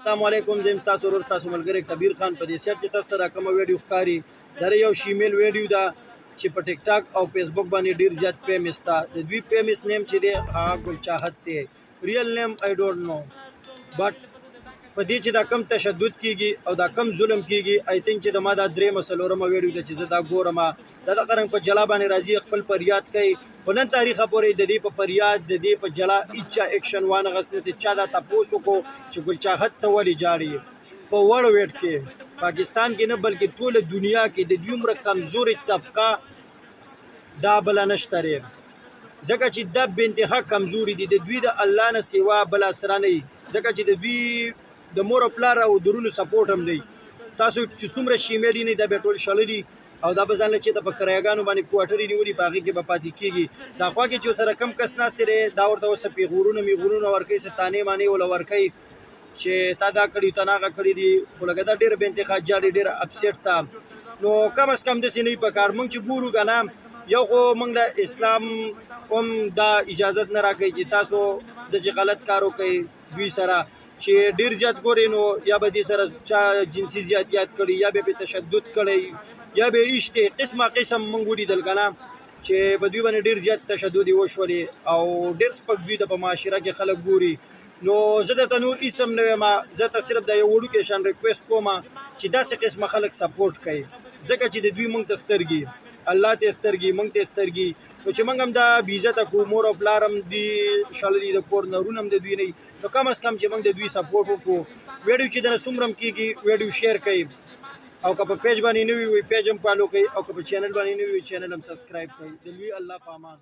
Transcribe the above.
السلام علیکم زم تاسو ورور تاسو ملګری کبیر خان په دې سیټ چې تاسو ته کوم ویډیو ښکاری دا یو شیمیل ویډیو دا چې په ټیک ټاک او فیسبوک باندې ډیر زیات فیمس تا د دوی فیمس نیم چې دی هغه ګل چاهت دی ریل نیم آی ډونټ نو بٹ په دې چې دا کم تشدد کیږي او دا کم ظلم کیږي آی تھنک چې د ما دا درې مسلورمه ویډیو د چې زه دا ګورم دا د قرنګ په جلا باندې راځي خپل فریاد کوي په نن تاریخ پورې د دې په فریاد د دې په جلا اچا اکشن وانه غسنه ته چا دا تاسو کو چې ګل چاهت ته ولې جاړي په وړ ویټ کې پاکستان کې نه بلکې ټول دنیا کې د دومره کمزوري طبقه دا بل نشته لري ځکه چې د بنتها کمزوري دي د دوی د الله نه سیوا بل سره نه ځکه چې د دوی د مور پلار او درونو سپورټ هم دی تاسو چې څومره شیمېډي نه د بیٹول شلدي او دا به ځان چې د پکرایګانو باندې کوارټري نیولي باغې کې به پاتې کیږي دا خوا کې چې سره کم کس ناست لري دا ورته اوس پیغورونه میغورونه ورکوي ستانې معنی ولا ورکوي چې تا دا کړي تناغه کړي دي خو لکه دا ډېر بې انتقاد جاړي ډېر اپسیټ تا نو کم از کم داسې نه پکار موږ چې ګورو که نه یو خو موږ د اسلام هم دا اجازت نه راکوي چې تاسو داسې غلط کار وکړئ دوی سره چې ډېر زیات ګورئ نو یا به دې سره چا جنسي زیاتیات کړي یا به پې تشدد کړی یا به ایشته قسمه قسم موږ ولیدل که نه چې په دوی باندې ډېر زیات تشدد وشولې او ډېر سپک دوی ته په معاشره کې خلک ګوري نو زه درته نور هېڅ هم نه وایم زه ته صرف د یو وړوکی شان ریکویسټ کوم چې داسې قسمه خلک سپورټ کوي ځکه چې د دوی موږ ته سترګي الله ته سترګي موږ ته سترګي نو چې موږ هم دا بېعزته کړو مور او پلار هم دي شړلي د کور نرونه هم د دوی نه نو کم از کم چې موږ د دوی سپورټ وکړو ویډیو چې دنه څومره هم کېږي ویډیو شیر کوي او که په پیج باندې نه وي پیج هم فالو کوي او که په چینل باندې نه وي چینل هم سبسکرایب کوي د لوی الله په امان